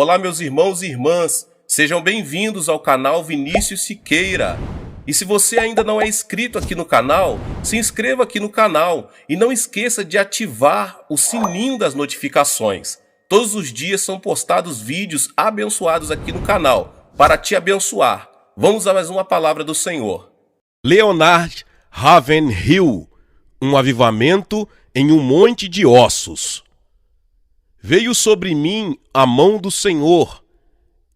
Olá, meus irmãos e irmãs, sejam bem-vindos ao canal Vinícius Siqueira. E se você ainda não é inscrito aqui no canal, se inscreva aqui no canal e não esqueça de ativar o sininho das notificações. Todos os dias são postados vídeos abençoados aqui no canal para te abençoar. Vamos a mais uma palavra do Senhor. Leonard Ravenhill, um avivamento em um monte de ossos. Veio sobre mim a mão do Senhor.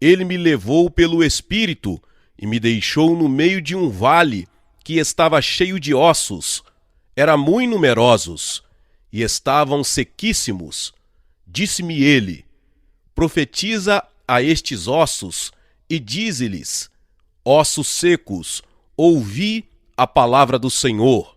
Ele me levou pelo Espírito e me deixou no meio de um vale que estava cheio de ossos. Eram muito numerosos e estavam sequíssimos. Disse-me ele: profetiza a estes ossos e dize-lhes: ossos secos, ouvi a palavra do Senhor.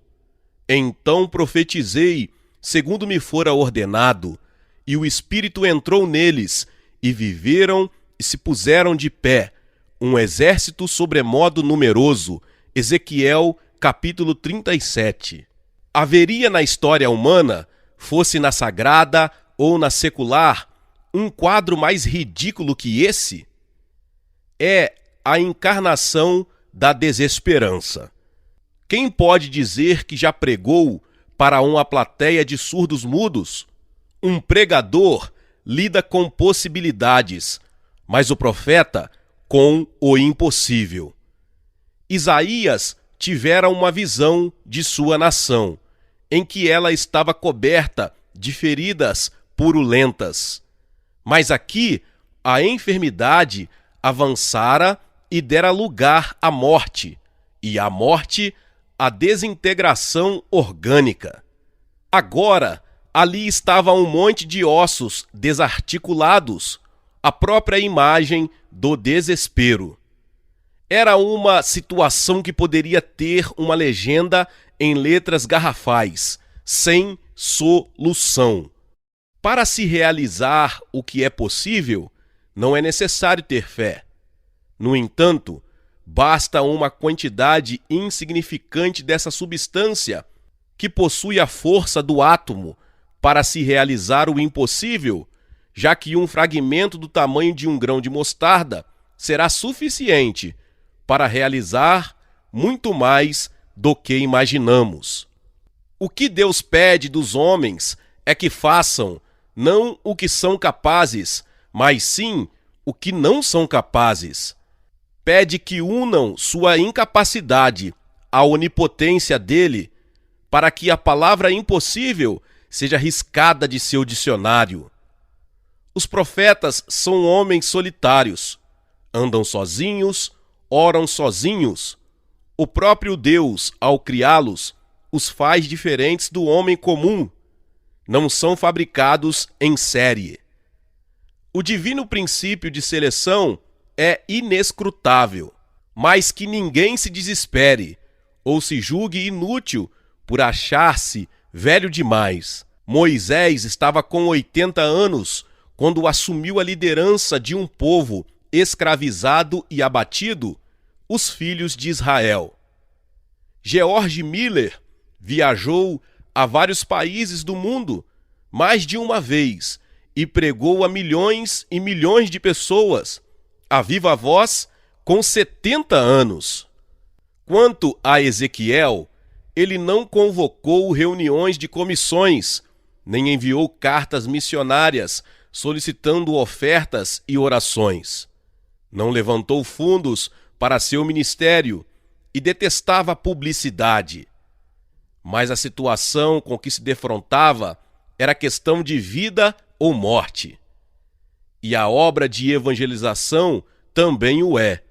Então profetizei, segundo me fora ordenado, e o Espírito entrou neles, e viveram e se puseram de pé, um exército sobremodo numeroso. Ezequiel, capítulo 37. Haveria na história humana, fosse na sagrada ou na secular, um quadro mais ridículo que esse? É a encarnação da desesperança. Quem pode dizer que já pregou para uma plateia de surdos mudos? Um pregador lida com possibilidades, mas o profeta com o impossível. Isaías tivera uma visão de sua nação, em que ela estava coberta de feridas purulentas. Mas aqui a enfermidade avançara e dera lugar à morte, e a morte à desintegração orgânica. Agora, ali estava um monte de ossos desarticulados, a própria imagem do desespero. Era uma situação que poderia ter uma legenda em letras garrafais, sem solução. Para se realizar o que é possível, não é necessário ter fé. No entanto, basta uma quantidade insignificante dessa substância, que possui a força do átomo, para se realizar o impossível, já que um fragmento do tamanho de um grão de mostarda será suficiente para realizar muito mais do que imaginamos. O que Deus pede dos homens é que façam não o que são capazes, mas sim o que não são capazes. Pede que unam sua incapacidade à onipotência dele, para que a palavra impossível seja riscada de seu dicionário. Os profetas são homens solitários, andam sozinhos, oram sozinhos. O próprio Deus, ao criá-los, os faz diferentes do homem comum. Não são fabricados em série. O divino princípio de seleção é inescrutável, mas que ninguém se desespere ou se julgue inútil por achar-se velho demais. Moisés estava com 80 anos quando assumiu a liderança de um povo escravizado e abatido, os filhos de Israel. George Miller viajou a vários países do mundo mais de uma vez e pregou a milhões e milhões de pessoas, a viva voz, com 70 anos. Quanto a Ezequiel, ele não convocou reuniões de comissões, nem enviou cartas missionárias solicitando ofertas e orações. Não levantou fundos para seu ministério e detestava a publicidade. Mas a situação com que se defrontava era questão de vida ou morte. E a obra de evangelização também o é.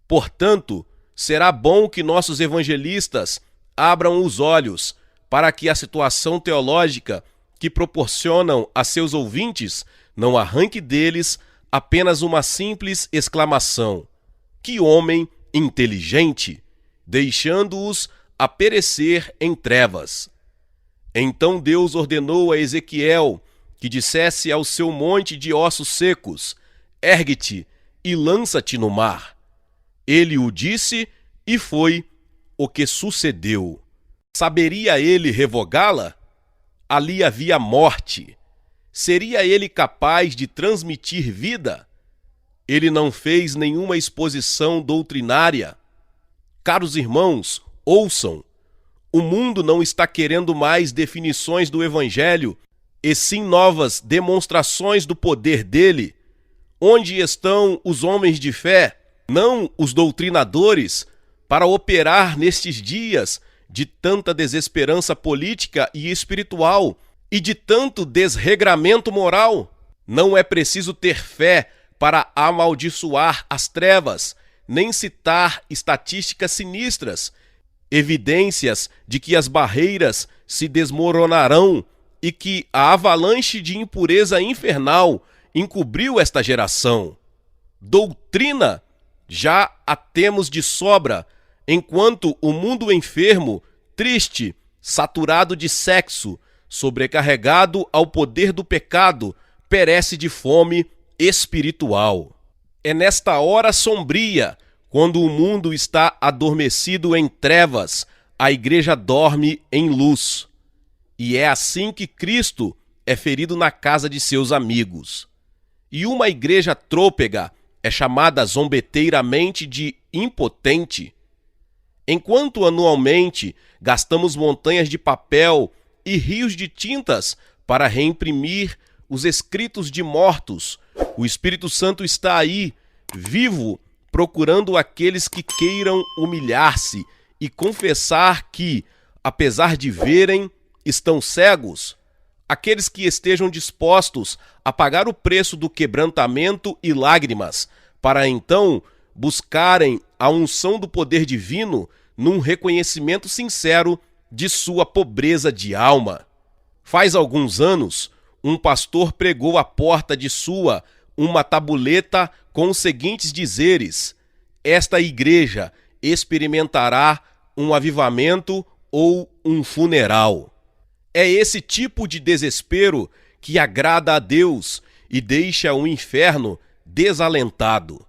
Portanto, será bom que nossos evangelistas abram os olhos para que a situação teológica que proporcionam a seus ouvintes não arranque deles apenas uma simples exclamação: que homem inteligente! Deixando-os a perecer em trevas. Então Deus ordenou a Ezequiel que dissesse ao seu monte de ossos secos: ergue-te e lança-te no mar. Ele o disse e foi o que sucedeu. Saberia ele revogá-la? Ali havia morte. seria ele capaz de transmitir vida? Ele não fez nenhuma exposição doutrinária. Caros irmãos, ouçam. O mundo não está querendo mais definições do Evangelho, e sim novas demonstrações do poder dele. Onde estão os homens de fé, não os doutrinadores, para operar nestes dias de tanta desesperança política e espiritual e de tanto desregramento moral? Não é preciso ter fé para amaldiçoar as trevas, nem citar estatísticas sinistras, evidências de que as barreiras se desmoronarão e que a avalanche de impureza infernal encobriu esta geração. Doutrina já a temos de sobra, enquanto o mundo enfermo, triste, saturado de sexo, sobrecarregado ao poder do pecado, perece de fome espiritual. É nesta hora sombria, quando o mundo está adormecido em trevas, a igreja dorme em luz. E é assim que Cristo é ferido na casa de seus amigos. E uma igreja trôpega é chamada zombeteiramente de impotente. Enquanto anualmente gastamos montanhas de papel e rios de tintas para reimprimir os escritos de mortos, o Espírito Santo está aí, vivo, procurando aqueles que queiram humilhar-se e confessar que, apesar de verem, estão cegos. Aqueles que estejam dispostos a pagar o preço do quebrantamento e lágrimas, para então buscarem a unção do poder divino num reconhecimento sincero de sua pobreza de alma. Faz alguns anos, um pastor pregou à porta de sua uma tabuleta com os seguintes dizeres: esta igreja experimentará um avivamento ou um funeral. É esse tipo de desespero que agrada a Deus e deixa o inferno desalentado.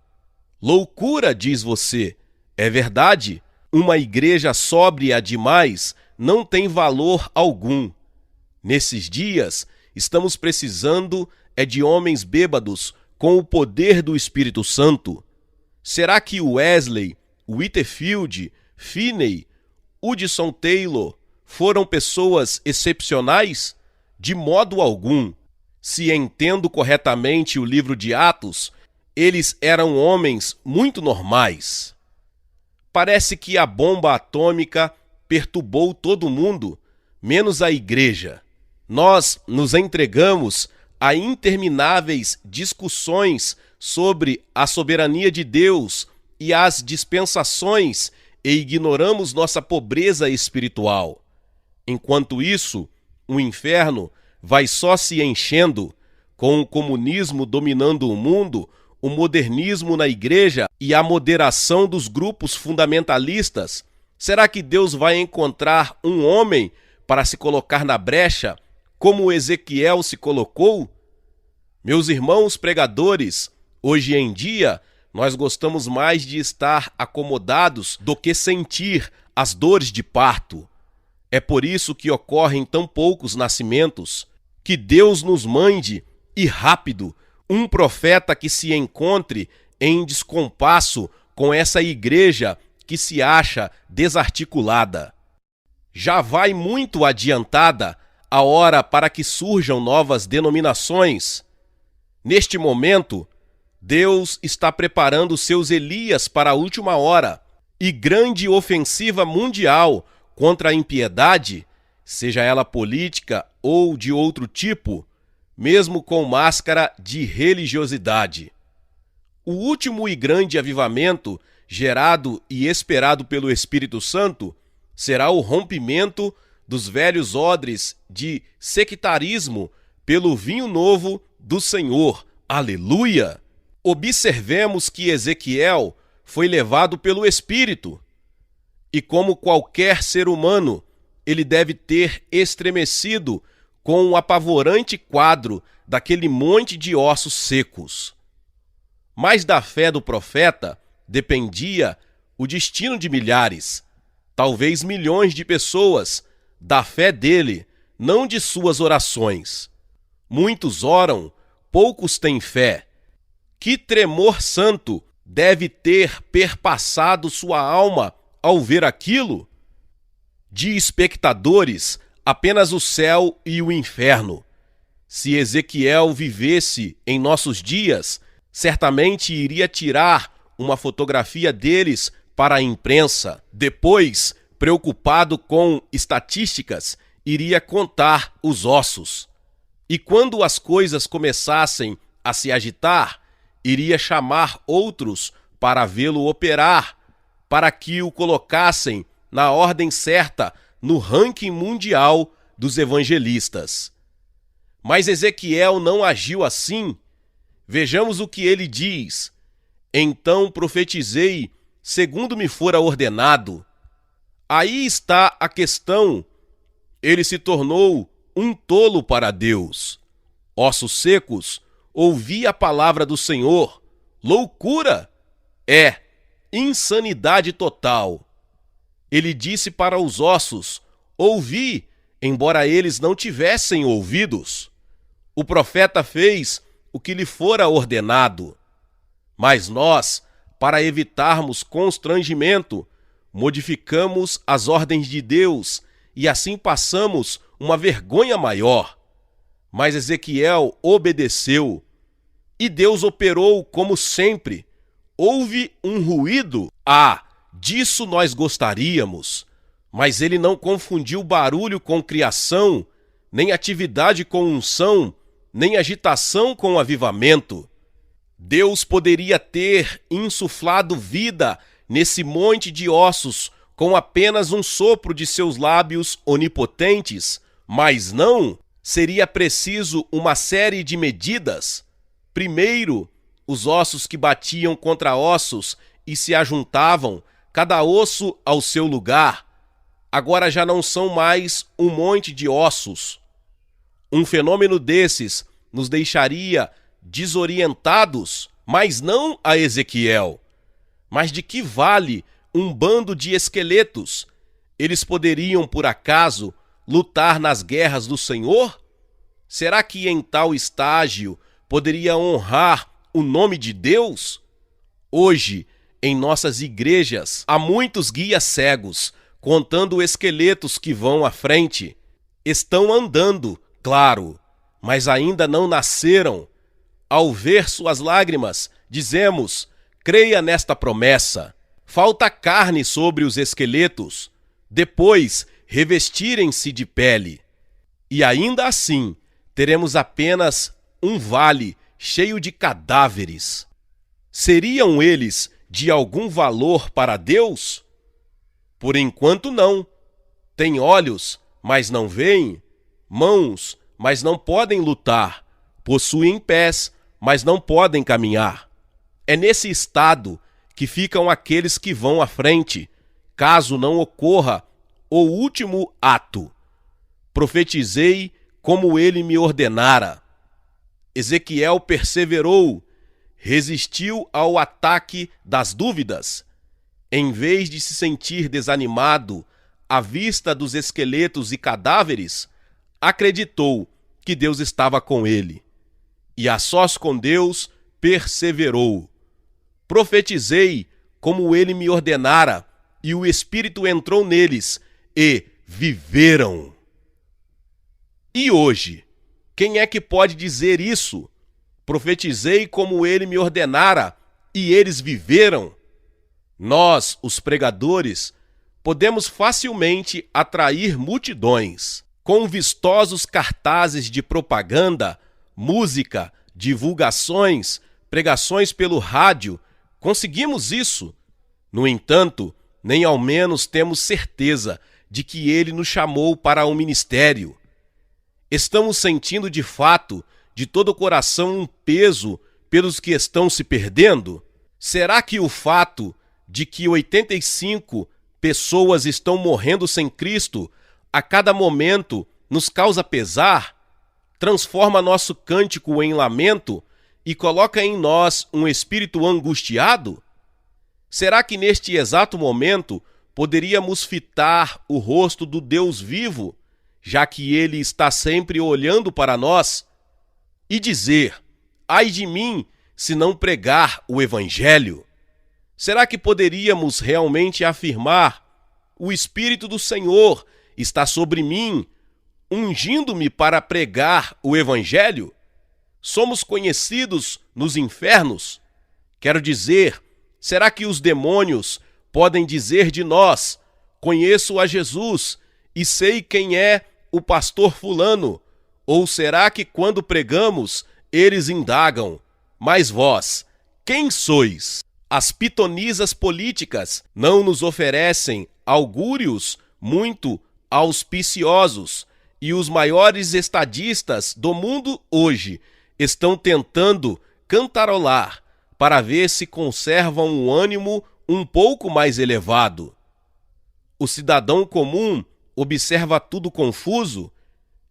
Loucura, diz você. É verdade, uma igreja sóbria demais não tem valor algum. Nesses dias, estamos precisando de homens bêbados com o poder do Espírito Santo. Será que Wesley, Whitefield, Finney, Hudson Taylor foram pessoas excepcionais? De modo algum. Se entendo corretamente o livro de Atos, eles eram homens muito normais. Parece que a bomba atômica perturbou todo mundo, menos a igreja. Nós nos entregamos a intermináveis discussões sobre a soberania de Deus e as dispensações e ignoramos nossa pobreza espiritual. Enquanto isso, o inferno vai só se enchendo, com o comunismo dominando o mundo, o modernismo na igreja e a moderação dos grupos fundamentalistas. Será que Deus vai encontrar um homem para se colocar na brecha, como Ezequiel se colocou? Meus irmãos pregadores, hoje em dia, nós gostamos mais de estar acomodados do que sentir as dores de parto. É por isso que ocorrem tão poucos nascimentos. Que Deus nos mande, e rápido, um profeta que se encontre em descompasso com essa igreja que se acha desarticulada. Já vai muito adiantada a hora para que surjam novas denominações. Neste momento, Deus está preparando seus Elias para a última hora e grande ofensiva mundial contra a impiedade, seja ela política ou de outro tipo, mesmo com máscara de religiosidade. O último e grande avivamento, gerado e esperado pelo Espírito Santo, será o rompimento dos velhos odres de sectarismo pelo vinho novo do Senhor. Aleluia! Observemos que Ezequiel foi levado pelo Espírito. E como qualquer ser humano, ele deve ter estremecido com o apavorante quadro daquele monte de ossos secos. Mas da fé do profeta dependia o destino de milhares, talvez milhões de pessoas, da fé dele, não de suas orações. Muitos oram, poucos têm fé. Que tremor santo deve ter perpassado sua alma ao ver aquilo? De espectadores, apenas o céu e o inferno. Se Ezequiel vivesse em nossos dias, certamente iria tirar uma fotografia deles para a imprensa. Depois, preocupado com estatísticas, iria contar os ossos. E quando as coisas começassem a se agitar, iria chamar outros para vê-lo operar, para que o colocassem na ordem certa no ranking mundial dos evangelistas. Mas Ezequiel não agiu assim. Vejamos o que ele diz. Então profetizei, segundo me fora ordenado. Aí está a questão. Ele se tornou um tolo para Deus. Ossos secos, ouvi a palavra do Senhor. Loucura! É, insanidade total. Ele disse para os ossos, ouvi, embora eles não tivessem ouvidos. O profeta fez o que lhe fora ordenado. Mas nós, para evitarmos constrangimento, modificamos as ordens de Deus e assim passamos uma vergonha maior. Mas Ezequiel obedeceu e Deus operou como sempre. Houve um ruído? Disso nós gostaríamos. Mas ele não confundiu barulho com criação, nem atividade com unção, nem agitação com avivamento. Deus poderia ter insuflado vida nesse monte de ossos com apenas um sopro de seus lábios onipotentes, mas não, seria preciso uma série de medidas. Primeiro, os ossos que batiam contra ossos e se ajuntavam, cada osso ao seu lugar. Agora já não são mais um monte de ossos. Um fenômeno desses nos deixaria desorientados, mas não a Ezequiel. Mas de que vale um bando de esqueletos? Eles poderiam, por acaso, lutar nas guerras do Senhor? Será que em tal estágio poderia honrar o nome de Deus? Hoje, em nossas igrejas, há muitos guias cegos, contando esqueletos que vão à frente. Estão andando, claro, mas ainda não nasceram. Ao ver suas lágrimas, dizemos, creia nesta promessa. Falta carne sobre os esqueletos, depois revestirem-se de pele. E ainda assim, teremos apenas um vale cheio de cadáveres. Seriam eles de algum valor para Deus? Por enquanto não. Têm olhos, mas não veem, mãos, mas não podem lutar, possuem pés, mas não podem caminhar. É nesse estado que ficam aqueles que vão à frente, caso não ocorra o último ato. Profetizei como ele me ordenara. Ezequiel perseverou, resistiu ao ataque das dúvidas. Em vez de se sentir desanimado à vista dos esqueletos e cadáveres, acreditou que Deus estava com ele. E a sós com Deus perseverou. Profetizei como ele me ordenara, e o Espírito entrou neles, e viveram. E hoje, quem é que pode dizer isso? Profetizei como ele me ordenara, e eles viveram. Nós, os pregadores, podemos facilmente atrair multidões. Com vistosos cartazes de propaganda, música, divulgações, pregações pelo rádio, conseguimos isso. No entanto, nem ao menos temos certeza de que ele nos chamou para um ministério. Estamos sentindo de fato, de todo o coração, um peso pelos que estão se perdendo? Será que o fato de que 85 pessoas estão morrendo sem Cristo a cada momento nos causa pesar, transforma nosso cântico em lamento e coloca em nós um espírito angustiado? Será que neste exato momento poderíamos fitar o rosto do Deus vivo, já que ele está sempre olhando para nós? e dizer: ai de mim, se não pregar o Evangelho? Será que poderíamos realmente afirmar: o Espírito do Senhor está sobre mim, ungindo-me para pregar o Evangelho? Somos conhecidos nos infernos? Quero dizer, será que os demônios podem dizer de nós: conheço a Jesus e sei quem é o pastor fulano? Ou será que quando pregamos, eles indagam: mas vós, quem sois? As pitonisas políticas não nos oferecem augúrios muito auspiciosos, e os maiores estadistas do mundo hoje estão tentando cantarolar para ver se conservam um ânimo um pouco mais elevado. O cidadão comum observa tudo confuso,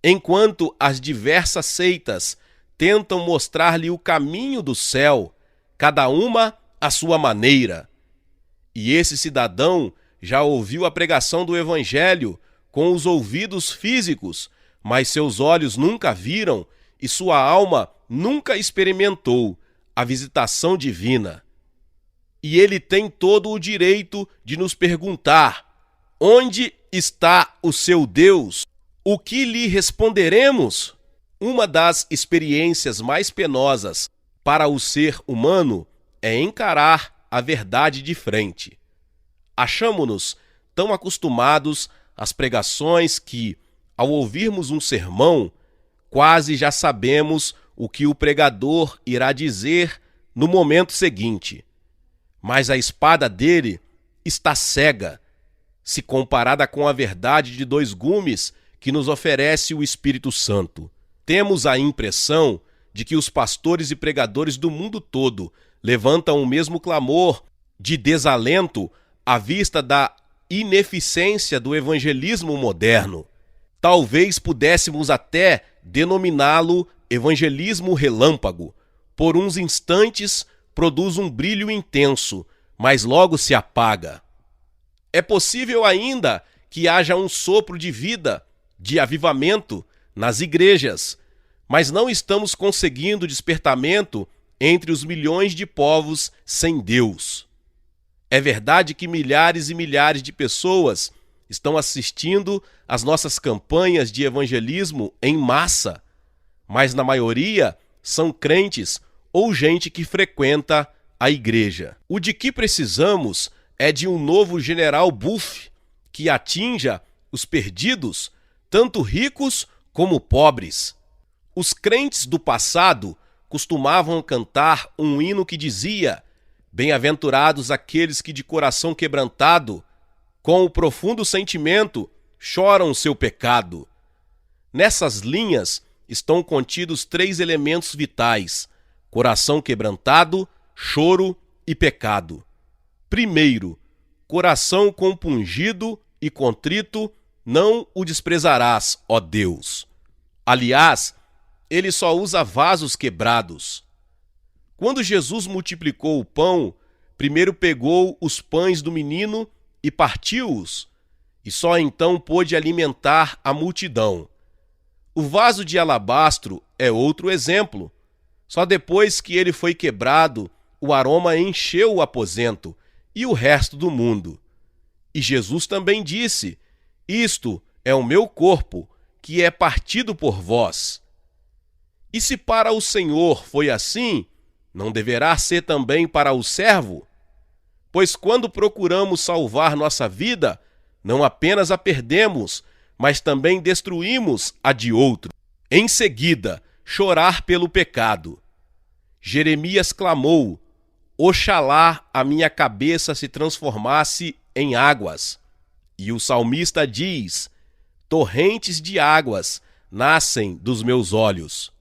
enquanto as diversas seitas tentam mostrar-lhe o caminho do céu, cada uma à sua maneira. E esse cidadão já ouviu a pregação do Evangelho com os ouvidos físicos, mas seus olhos nunca viram e sua alma nunca experimentou a visitação divina. E ele tem todo o direito de nos perguntar: onde está o seu Deus? O que lhe responderemos? Uma das experiências mais penosas para o ser humano é encarar a verdade de frente. Achamo-nos tão acostumados às pregações que, ao ouvirmos um sermão, quase já sabemos o que o pregador irá dizer no momento seguinte. Mas a espada dele está cega, se comparada com a verdade de 2 gumes que nos oferece o Espírito Santo. Temos a impressão de que os pastores e pregadores do mundo todo levantam o mesmo clamor de desalento à vista da ineficiência do evangelismo moderno. Talvez pudéssemos até denominá-lo evangelismo relâmpago. Por uns instantes produz um brilho intenso, mas logo se apaga. É possível ainda que haja um sopro de vida, de avivamento nas igrejas, mas não estamos conseguindo despertamento entre os milhões de povos sem Deus. É verdade que milhares e milhares de pessoas estão assistindo às nossas campanhas de evangelismo em massa, mas na maioria são crentes ou gente que frequenta a igreja. O de que precisamos é de um novo general Buff que atinja os perdidos, tanto ricos como pobres. Os crentes do passado costumavam cantar um hino que dizia: bem-aventurados aqueles que de coração quebrantado, com o profundo sentimento, choram seu pecado. Nessas linhas estão contidos 3 elementos vitais: coração quebrantado, choro e pecado. Primeiro, coração compungido e contrito, não o desprezarás, ó Deus. Aliás, ele só usa vasos quebrados. Quando Jesus multiplicou o pão, primeiro pegou os pães do menino e partiu-os, e só então pôde alimentar a multidão. O vaso de alabastro é outro exemplo. Só depois que ele foi quebrado, o aroma encheu o aposento e o resto do mundo. E Jesus também disse: isto é o meu corpo, que é partido por vós. E se para o Senhor foi assim, não deverá ser também para o servo? Pois quando procuramos salvar nossa vida, não apenas a perdemos, mas também destruímos a de outro. Em seguida, chorar pelo pecado. Jeremias clamou: oxalá a minha cabeça se transformasse em águas. E o salmista diz: torrentes de águas nascem dos meus olhos.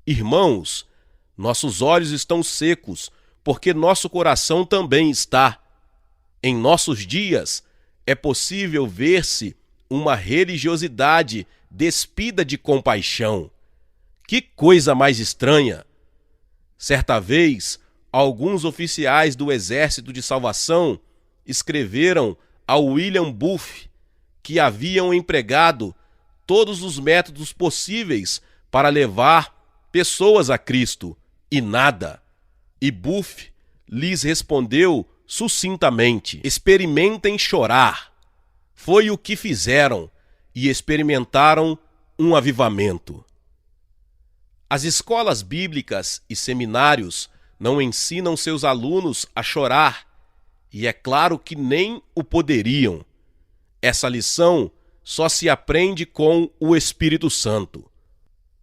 Irmãos, nossos olhos estão secos, porque nosso coração também está. Em nossos dias, é possível ver-se uma religiosidade despida de compaixão. Que coisa mais estranha! Certa vez, alguns oficiais do Exército de Salvação escreveram ao William Booth que haviam empregado todos os métodos possíveis para levar pessoas a Cristo, e nada. E Buff lhes respondeu sucintamente: experimentem chorar. Foi o que fizeram, e experimentaram um avivamento. As escolas bíblicas e seminários não ensinam seus alunos a chorar, e é claro que nem o poderiam. Essa lição só se aprende com o Espírito Santo.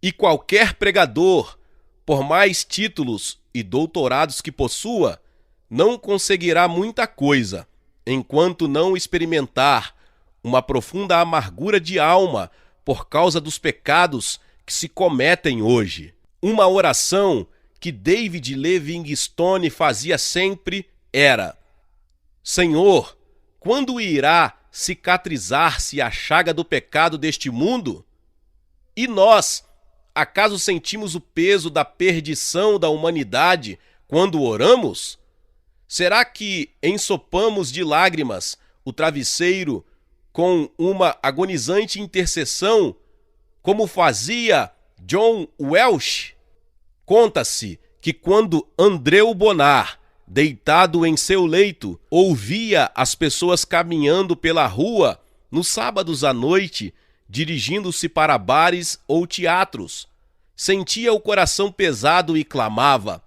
E qualquer pregador, por mais títulos e doutorados que possua, não conseguirá muita coisa enquanto não experimentar uma profunda amargura de alma por causa dos pecados que se cometem hoje. Uma oração que David Livingstone fazia sempre era: Senhor, quando irá cicatrizar-se a chaga do pecado deste mundo? E nós, acaso sentimos o peso da perdição da humanidade quando oramos? Será que ensopamos de lágrimas o travesseiro com uma agonizante intercessão, como fazia John Welsh? Conta-se que quando Andreu Bonar, deitado em seu leito, ouvia as pessoas caminhando pela rua nos sábados à noite, dirigindo-se para bares ou teatros, sentia o coração pesado e clamava: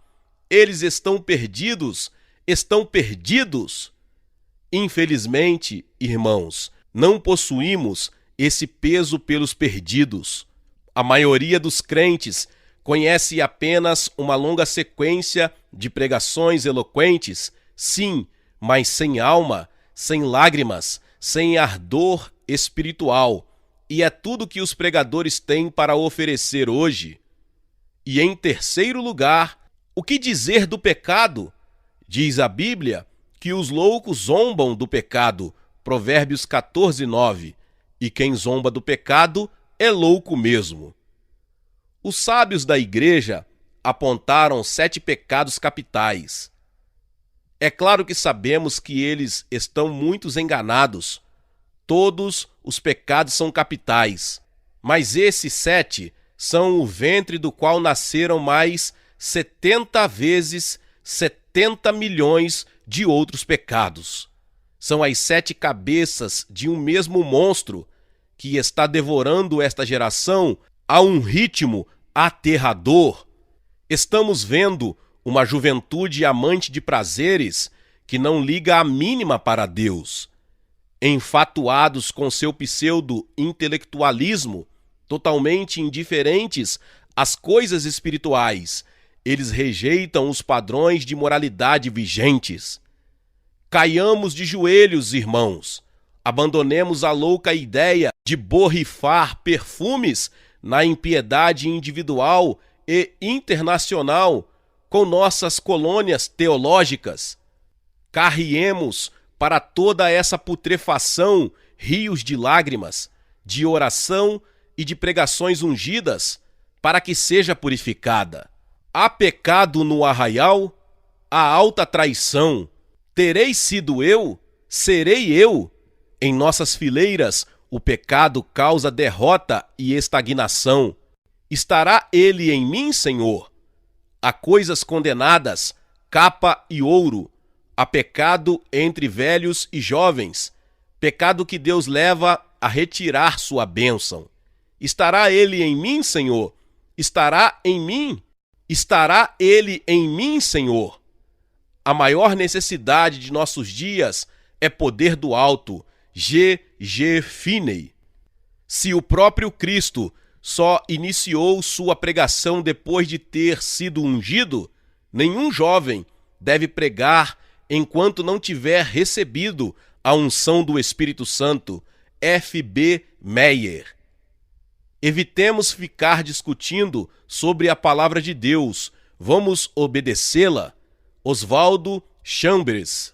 eles estão perdidos, estão perdidos. Infelizmente, irmãos, não possuímos esse peso pelos perdidos. A maioria dos crentes conhece apenas uma longa sequência de pregações eloquentes, sim, mas sem alma, sem lágrimas, sem ardor espiritual. E é tudo que os pregadores têm para oferecer hoje. E em terceiro lugar, o que dizer do pecado? Diz a Bíblia que os loucos zombam do pecado, Provérbios 14:9, e quem zomba do pecado é louco mesmo. Os sábios da igreja apontaram 7 pecados capitais. É claro que sabemos que eles estão muito enganados. Todos os pecados são capitais, mas esses 7 são o ventre do qual nasceram mais 70 vezes 70 milhões de outros pecados. São as 7 cabeças de um mesmo monstro que está devorando esta geração a um ritmo aterrador. Estamos vendo uma juventude amante de prazeres que não liga a mínima para Deus. Enfatuados com seu pseudo-intelectualismo, totalmente indiferentes às coisas espirituais, eles rejeitam os padrões de moralidade vigentes. Caiamos de joelhos, irmãos. Abandonemos a louca ideia de borrifar perfumes na impiedade individual e internacional com nossas colônias teológicas. Carreemos para toda essa putrefação rios de lágrimas, de oração e de pregações ungidas, para que seja purificada. Há pecado no arraial? Há alta traição. Terei sido eu? Serei eu? Em nossas fileiras, o pecado causa derrota e estagnação. Estará ele em mim, Senhor? Há coisas condenadas, capa e ouro. Há pecado entre velhos e jovens, pecado que Deus leva a retirar sua bênção. Estará ele em mim, Senhor? Estará em mim? Estará ele em mim, Senhor? A maior necessidade de nossos dias é poder do alto, G. Finney. Se o próprio Cristo só iniciou sua pregação depois de ter sido ungido, nenhum jovem deve pregar enquanto não tiver recebido a unção do Espírito Santo. F.B. Meyer. Evitemos ficar discutindo sobre a palavra de Deus. Vamos obedecê-la. Oswaldo Chambers.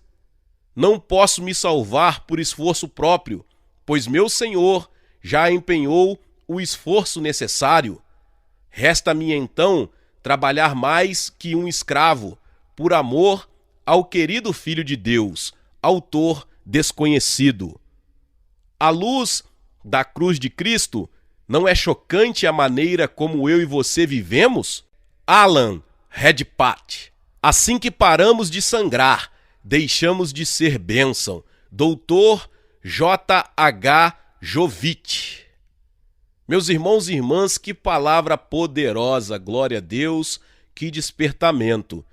Não posso me salvar por esforço próprio, pois meu Senhor já empenhou o esforço necessário. Resta-me então trabalhar mais que um escravo, por amor ao querido Filho de Deus, autor desconhecido. À luz da cruz de Cristo, Não é chocante a maneira como eu e você vivemos? Alan Redpath. Assim que paramos de sangrar, deixamos de ser bênção. Doutor J.H. Jovit. Meus irmãos e irmãs, que palavra poderosa, glória a Deus, que despertamento.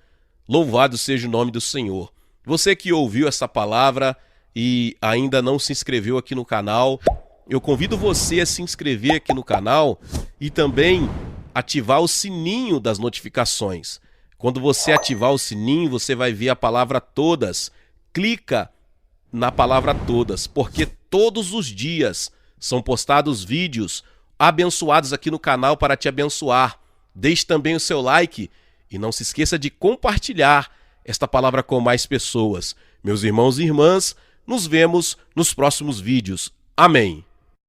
Louvado seja o nome do Senhor. Você que ouviu essa palavra e ainda não se inscreveu aqui no canal, eu convido você a se inscrever aqui no canal e também ativar o sininho das notificações. Quando você ativar o sininho, você vai ver a palavra todas. Clica na palavra todas, porque todos os dias são postados vídeos abençoados aqui no canal para te abençoar. Deixe também o seu like e não se esqueça de compartilhar esta palavra com mais pessoas. Meus irmãos e irmãs, nos vemos nos próximos vídeos. Amém.